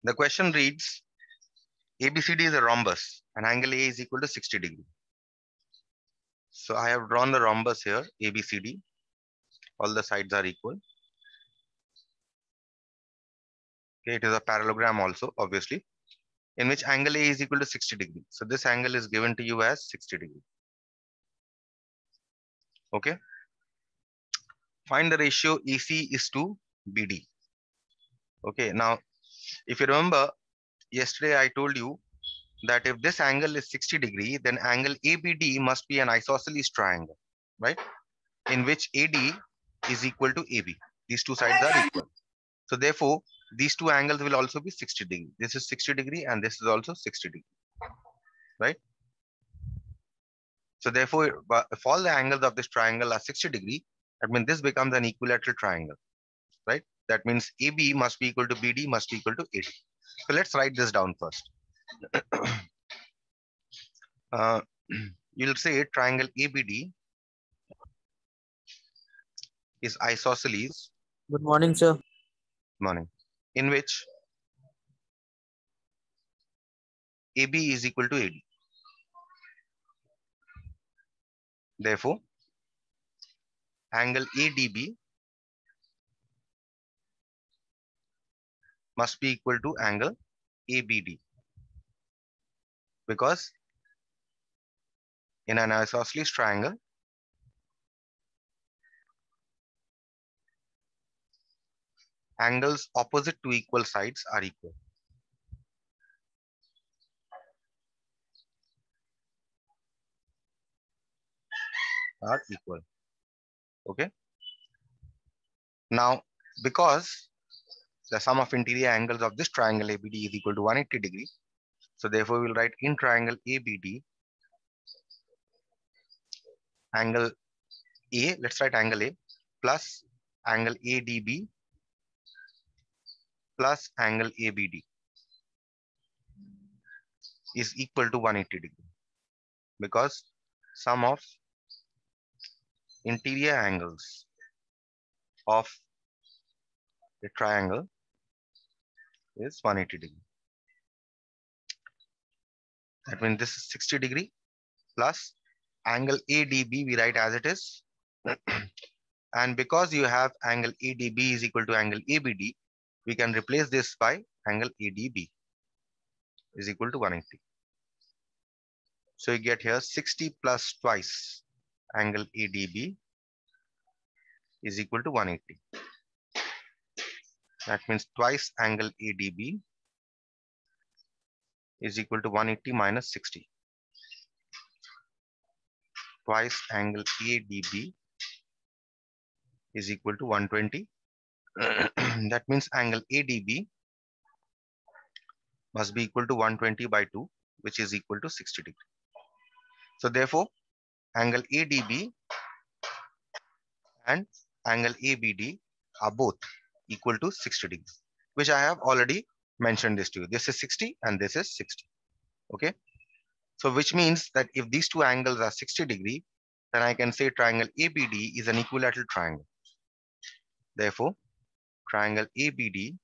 The question reads, ABCD is a rhombus and angle A is equal to 60 degree. So I have drawn the rhombus here, ABCD. All the sides are equal. Okay, it is a parallelogram also, obviously, in which angle A is equal to 60 degree. So this angle is given to you as 60 degree. Okay. Find the ratio EC is to BD. Okay. Now, if you remember, yesterday I told you that if this angle is 60 degree, then angle ABD must be an isosceles triangle, right? In which AD is equal to AB. These two sides are equal. So therefore, these two angles will also be 60 degree. This is 60 degree and this is also 60 degree, right? So therefore, if all the angles of this triangle are 60 degree, that means this becomes an equilateral triangle, right? That means AB must be equal to BD must be equal to AD. So let's write this down first. You'll say triangle ABD is isosceles. Good morning, sir. Morning. In which AB is equal to AD. Therefore, angle ADB must be equal to angle ABD, because in an isosceles triangle, angles opposite to equal sides are equal. Okay. Now, because the sum of interior angles of this triangle ABD is equal to 180 degree, so therefore we'll write in triangle ABD, angle A, let's write angle A, plus angle ADB plus angle ABD is equal to 180 degree, because sum of interior angles of a triangle is 180 degree. That means this is 60 degree plus angle ADB we write as it is. And because you have angle ADB is equal to angle ABD, we can replace this by angle ADB is equal to 180. So you get here 60 plus twice angle ADB is equal to 180. That means twice angle ADB is equal to 180 minus 60. Twice angle ADB is equal to 120. That means angle ADB must be equal to 120 by 2, which is equal to 60 degree. So therefore, angle ADB and angle ABD are both equal to 60 degrees, which I have already mentioned this to you. This is 60 and this is 60. Okay. So which means that if these two angles are 60 degree, then I can say triangle ABD is an equilateral triangle. Therefore, triangle ABD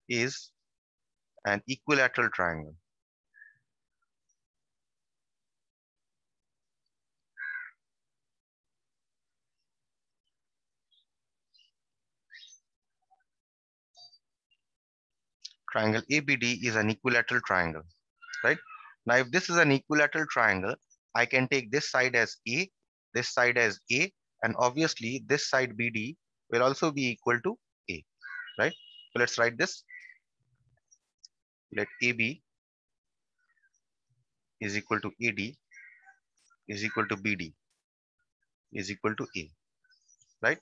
is an equilateral triangle. Triangle ABD is an equilateral triangle, right? Now, if this is an equilateral triangle, I can take this side as A, this side as A, and obviously this side BD will also be equal to A, right? So let's write this. Let AB is equal to AD is equal to BD is equal to A, right?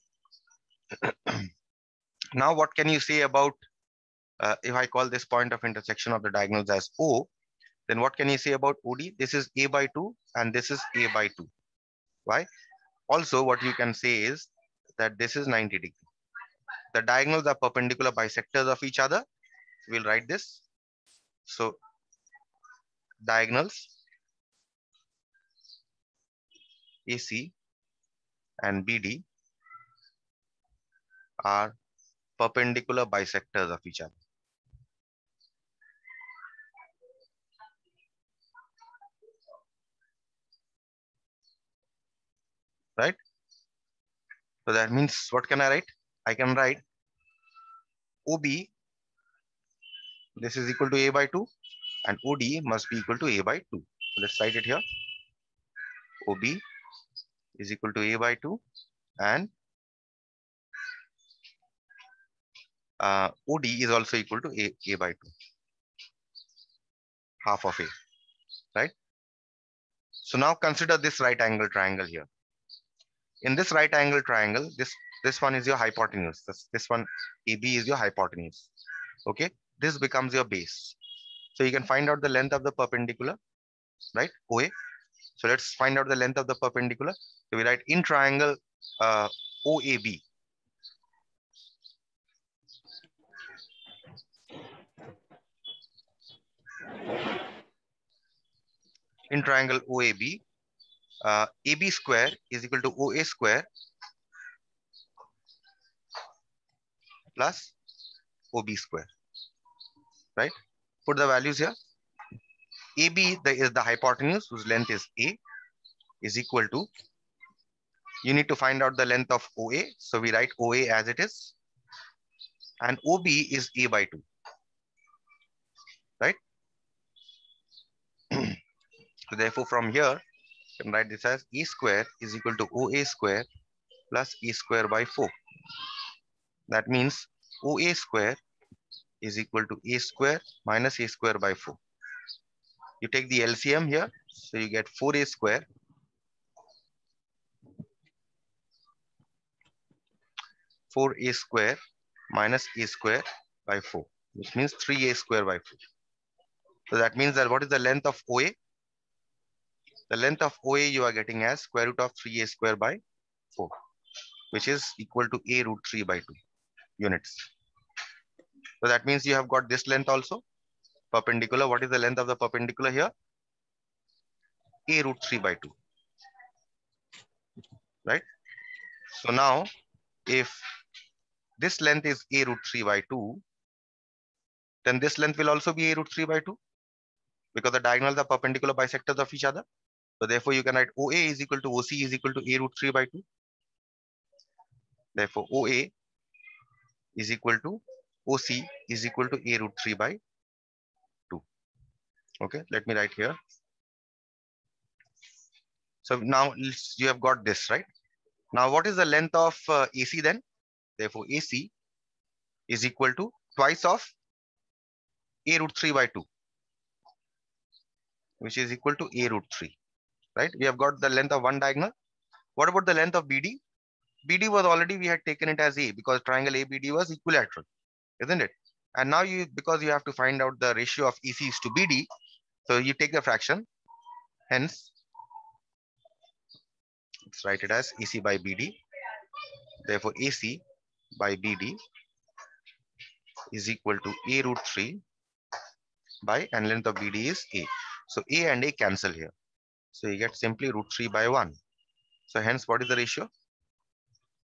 Now, what can you say about if I call this point of intersection of the diagonals as O, then what can you say about OD? This is A by 2 and this is A by 2. Why? Also, what you can say is that this is 90 degree. The diagonals are perpendicular bisectors of each other. We'll write this. So, diagonals AC and BD are perpendicular bisectors of each other. Right? So that means what can I write? I can write OB, this is equal to A by 2, and OD must be equal to A by 2. So let's write it here. OB is equal to A by 2 and OD is also equal to A by 2, half of A, right? So now consider this right angle triangle here. In this right angle triangle, this one is your hypotenuse. This one, AB, is your hypotenuse. Okay, this becomes your base. So you can find out the length of the perpendicular, right? OA. So let's find out the length of the perpendicular. So we write in triangle OAB. In triangle OAB, AB square is equal to OA square plus OB square, right? Put the values here. AB is the hypotenuse whose length is A, is equal to, you need to find out the length of OA. So we write OA as it is. And OB is A by 2, right? So therefore from here, you can write this as A square is equal to OA square plus A square by 4. That means OA square is equal to A square minus A square by 4. You take the LCM here, so you get 4A square minus A square by 4, which means 3A square by 4. So that means that what is the length of OA? The length of OA you are getting as square root of 3A square by 4, which is equal to A root 3 by 2 units. So that means you have got this length also, perpendicular. What is the length of the perpendicular here? A root 3 by 2, right? So now, if this length is A root 3 by 2, then this length will also be A root 3 by 2, because the diagonals are perpendicular bisectors of each other. So therefore, you can write OA is equal to OC is equal to A root 3 by 2. Therefore, OA is equal to OC is equal to A root 3 by 2. Okay, let me write here. So now you have got this, right? Now, what is the length of AC then? Therefore, AC is equal to twice of A root 3 by 2, which is equal to A root 3, right? We have got the length of one diagonal. What about the length of BD? BD was already, we had taken it as A because triangle ABD was equilateral, isn't it? And now because you have to find out the ratio of ECs to BD, so you take the fraction. Hence, let's write it as AC by BD. Therefore, AC by BD is equal to A root 3 by, and length of BD is A. So A and A cancel here. So you get simply root 3 by 1. So hence, what is the ratio?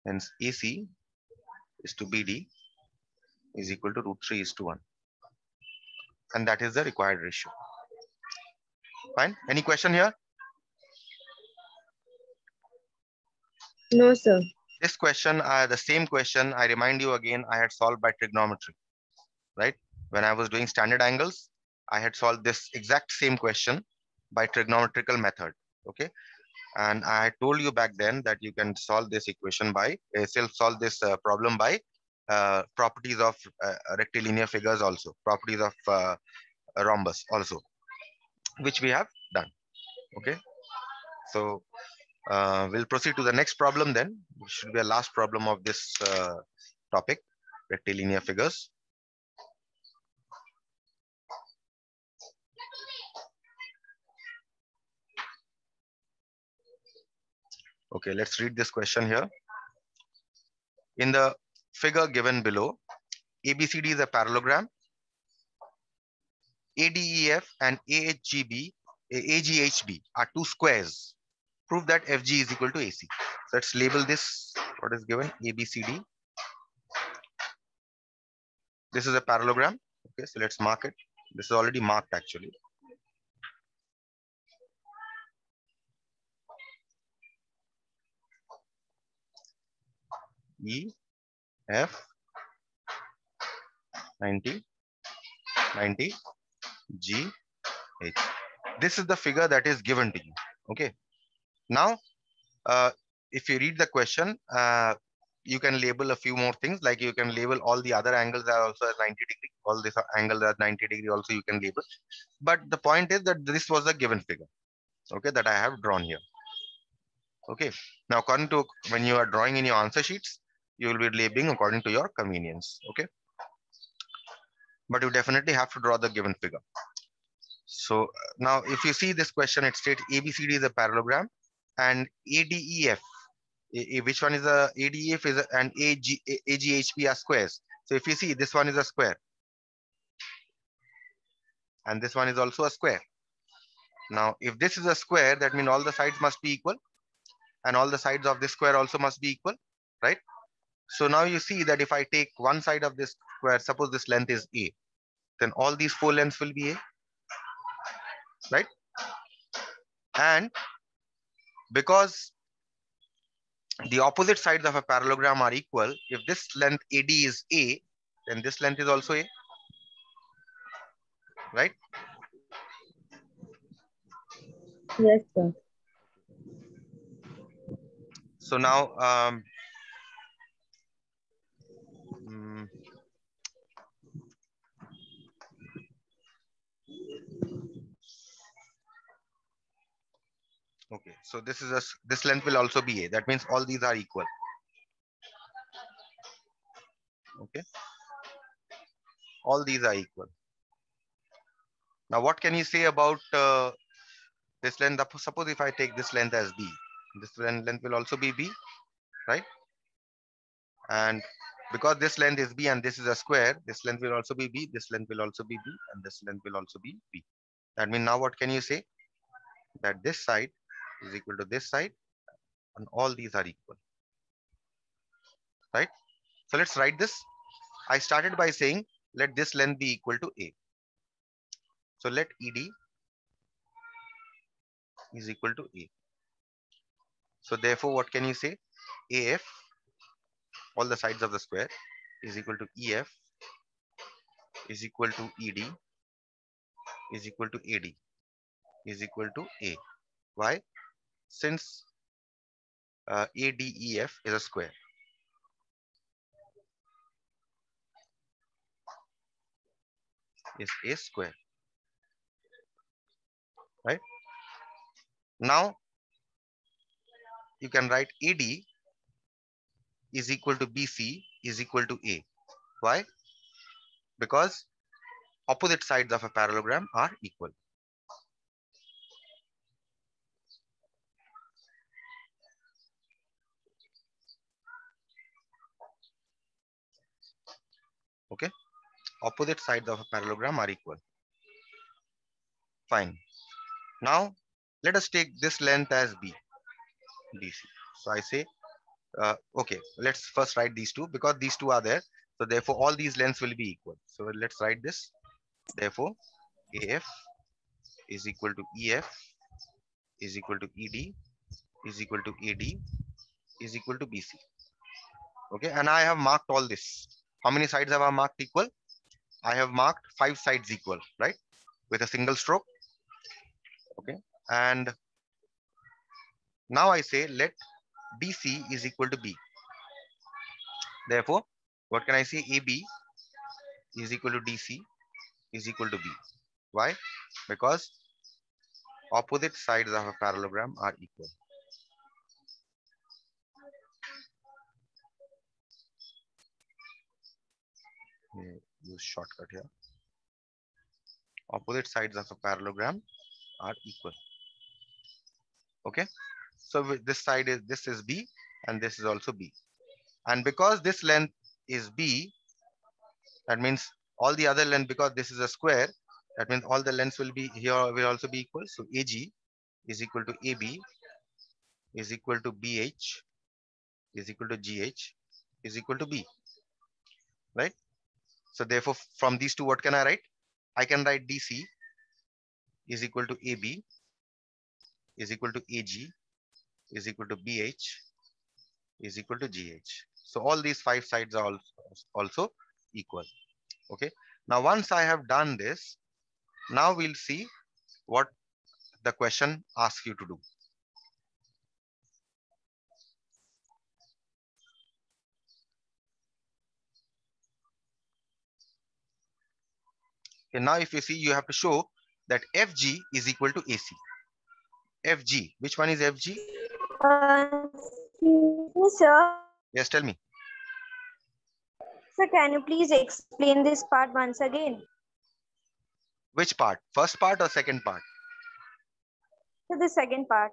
Hence, AC is to BD is equal to root 3 is to 1. And that is the required ratio. Fine. Any question here? No, sir. This question, the same question, I remind you again, I had solved by trigonometry, right? When I was doing standard angles, I had solved this exact same question by trigonometrical method, okay? And I told you back then that you can solve this equation by, solve this problem by properties of rectilinear figures also, properties of a rhombus also, which we have done, okay? So we'll proceed to the next problem then, which should be a last problem of this topic, rectilinear figures. Okay, let's read this question here. In the figure given below, ABCD is a parallelogram. ADEF and AGHB are two squares. Prove that FG is equal to AC. So let's label this, what is given, ABCD This is a parallelogram. Okay, so let's mark it. This is already marked actually. E, F, 90, 90, G, H. This is the figure that is given to you. Okay. Now, if you read the question, you can label a few more things, like you can label all the other angles are also as 90 degree. All these angles are 90 degree also you can label. But the point is that this was a given figure, okay, that I have drawn here. Okay. Now, according to when you are drawing in your answer sheets, you will be labeling according to your convenience. Okay. But you definitely have to draw the given figure. So now if you see this question, it states ABCD is a parallelogram and ADEF. Which one is a ADEF is a, and AGHP are squares. So if you see, this one is a square and this one is also a square. Now, if this is a square, that means all the sides must be equal and all the sides of this square also must be equal, right? So now you see that if I take one side of this square, suppose this length is A, then all these four lengths will be A, right? And because the opposite sides of a parallelogram are equal, if this length AD is A, then this length is also A, right? Yes, sir. So now, okay, so this is this length will also be A. That means all these are equal. Okay, all these are equal. Now, what can you say about this length? Suppose if I take this length as B, this length will also be B, right? And because this length is B and this is a square, this length will also be B, this length will also be B, and this length will also be B. That means now what can you say? That this side is equal to this side and all these are equal, right? So let's write this. I started by saying, let this length be equal to A. So let ED is equal to A. So therefore, what can you say? AF, all the sides of the square, is equal to EF is equal to ED is equal to AD is equal to A. Why? Since ADEF is a square. Is a square, right? Now you can write AD is equal to BC is equal to A. Why? Because opposite sides of a parallelogram are equal. Okay, opposite sides of a parallelogram are equal. Fine. Now let us take this length as B, BC. So I say, okay, let's first write these two because these two are there. So therefore all these lengths will be equal. So let's write this. Therefore AF is equal to EF is equal to ED is equal to AD is equal to BC. Okay, and I have marked all this. How many sides have I marked equal? I have marked 5 sides equal, right? With a single stroke. Okay, and now I say let DC is equal to B. Therefore, what can I say? AB is equal to DC is equal to B. Why? Because opposite sides of a parallelogram are equal. Use shortcut here. Opposite sides of a parallelogram are equal. Okay, so this side is B and this is also B, and because this length is B, that means all the other length, because this is a square, that means all the lengths will be here will also be equal. So AG is equal to AB is equal to BH is equal to GH is equal to B, right? So therefore, from these two, what can I write? I can write DC is equal to AB is equal to AG is equal to BH is equal to GH. So all these five sides are also equal. Okay. Now, once I have done this, now we'll see what the question asks you to do. Okay, now if you see, you have to show that FG is equal to AC. FG, which one is FG? Sir. Yes, tell me. Sir, can you please explain this part once again? Which part? First part or second part? So the second part.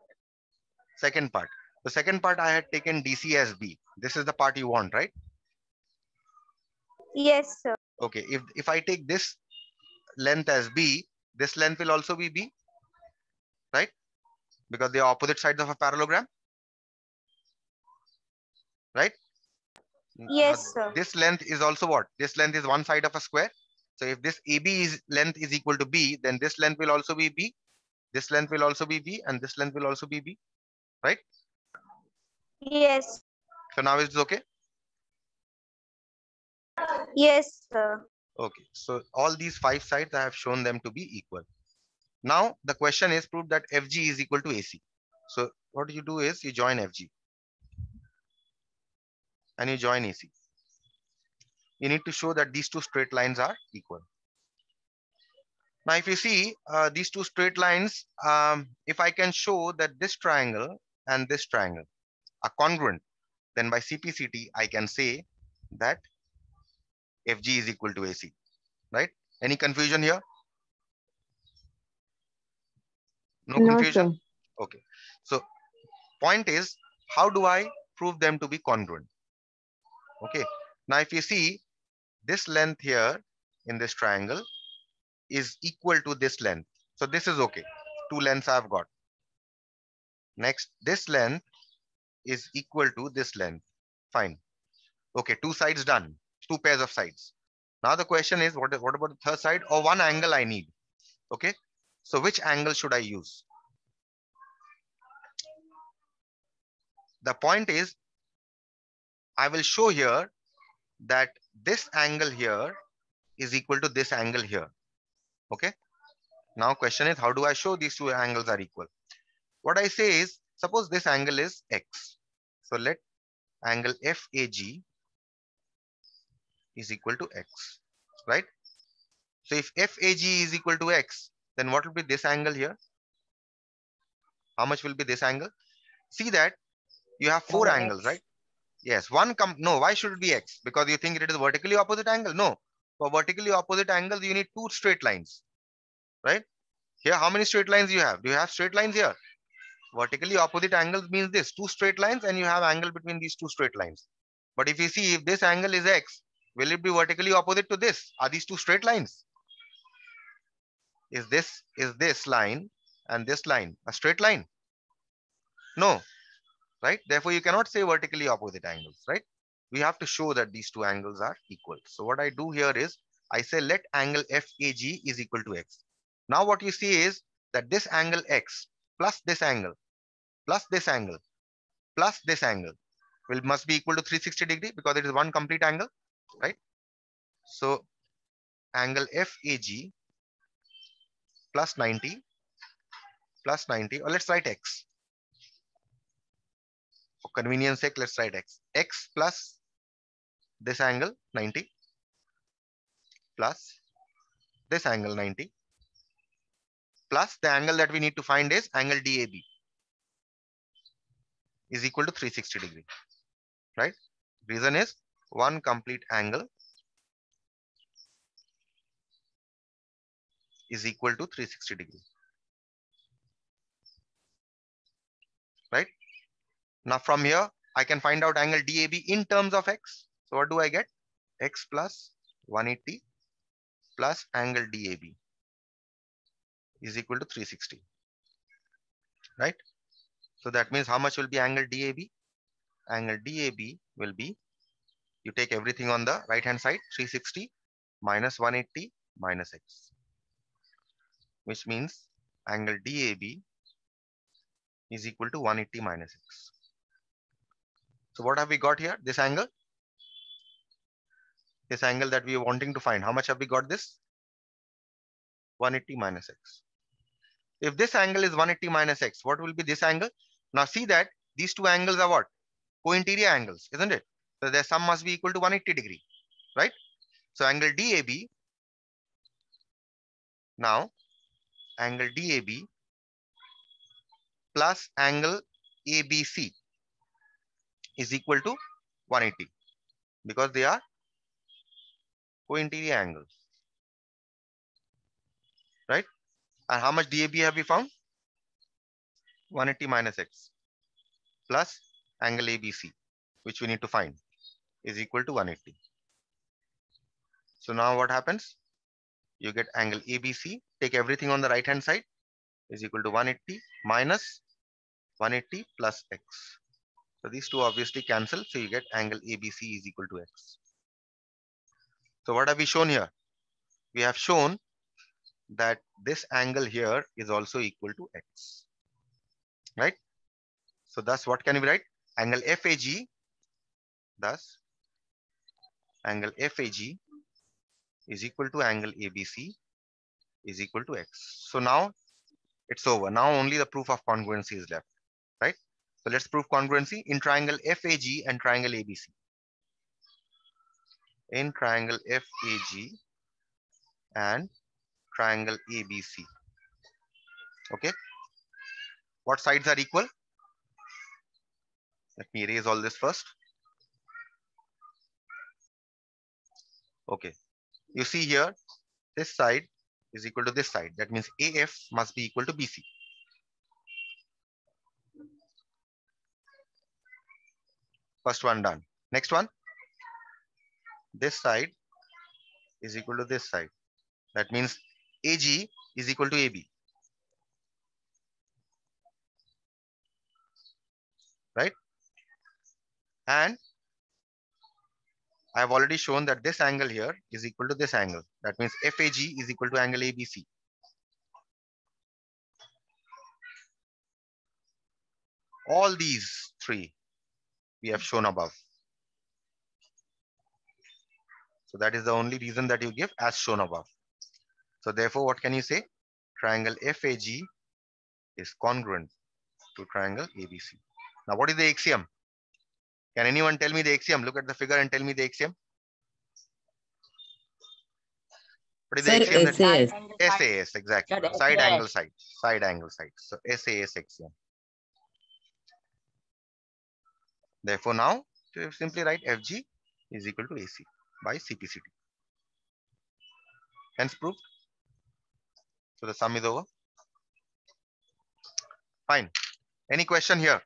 Second part. The second part I had taken DC as B. This is the part you want, right? Yes, sir. Okay, if I take this length as B, this length will also be B, right? Because they are opposite sides of a parallelogram, right? Yes, sir. This length is also what? This length is one side of a square. So if this AB is length is equal to B, then this length will also be B. This length will also be B, and this length will also be B, right? Yes. So now it's okay. Yes, sir. Okay, so all these five sides I have shown them to be equal. Now the question is prove that FG is equal to AC. So what you do is you join FG and you join AC. You need to show that these two straight lines are equal. Now, if you see these two straight lines, if I can show that this triangle and this triangle are congruent, then by CPCT, I can say that FG is equal to AC, right? Any confusion here? No confusion? Sir. Okay. So point is, how do I prove them to be congruent? Okay. Now, if you see this length here in this triangle is equal to this length. So this is okay. Two lengths I've got. Next, this length is equal to this length. Fine. Okay, two sides done. Two pairs of sides. Now the question is, what about the third side or one angle I need? Okay. So which angle should I use? The point is, I will show here that this angle here is equal to this angle here. Okay. Now question is, how do I show these two angles are equal? What I say is, suppose this angle is X. So let angle FAG is equal to X, right? So if FAG is equal to X, then what will be this angle here? How much will be this angle? See that you have four angles, right? Yes, no, why should it be X? Because you think it is a vertically opposite angle? No. For vertically opposite angles, you need two straight lines, right? Here, how many straight lines you have? Do you have straight lines here? Vertically opposite angles means this, two straight lines, and you have angle between these two straight lines. But if you see, if this angle is X, will it be vertically opposite to this? Are these two straight lines? Is this line and this line a straight line? No, right? Therefore, you cannot say vertically opposite angles, right? We have to show that these two angles are equal. So what I do here is I say let angle FAG is equal to X. Now what you see is that this angle X plus this angle plus this angle plus this angle must be equal to 360 degree because it is one complete angle, right? So angle FAG plus 90 plus 90, or let's write X. For convenience sake, let's write X. X plus this angle 90 plus this angle 90 plus the angle that we need to find is angle DAB is equal to 360 degree, right? Reason is one complete angle is equal to 360 degree, right? Now from here, I can find out angle DAB in terms of X. So what do I get? X plus 180 plus angle DAB is equal to 360, right? So that means how much will be angle DAB? Angle DAB will be, you take everything on the right hand side, 360 minus 180 minus x, which means angle DAB is equal to 180 minus x. So what have we got here? This angle that we are wanting to find. How much have we got this? 180 minus x. If this angle is 180 minus x, what will be this angle? Now see that these two angles are what? Co-interior angles, isn't it? So their sum must be equal to 180 degree, right? So angle DAB, now angle DAB plus angle ABC is equal to 180 because they are co-interior angles, right? And how much DAB have we found? 180 minus x plus angle ABC, which we need to find, is equal to 180. So now what happens? You get angle ABC, take everything on the right hand side, is equal to 180 minus 180 plus x. So these two obviously cancel, so you get angle ABC is equal to x. So what have we shown here? We have shown that this angle here is also equal to x, right? So thus what can we write? Angle FAG, thus angle FAG is equal to angle ABC is equal to x. So now it's over. Now only the proof of congruency is left, right? So let's prove congruency in triangle FAG and triangle ABC. In triangle FAG and triangle ABC. Okay. What sides are equal? Let me erase all this first. Okay. You see here, this side is equal to this side. That means AF must be equal to BC. First one done. Next one. This side is equal to this side. That means AG is equal to AB. Right? And I have already shown that this angle here is equal to this angle. That means FAG is equal to angle ABC. All these three we have shown above. So that is the only reason that you give as shown above. So therefore, what can you say? Triangle FAG is congruent to triangle ABC. Now, what is the axiom? Can anyone tell me the axiom? Look at the figure and tell me the axiom. What is the axiom? SAS. SAS, exactly. Side angle side. Side angle side. So SAS axiom. Therefore, now you simply write FG is equal to AC by CPCT. Hence proved. So the sum is over. Fine. Any question here?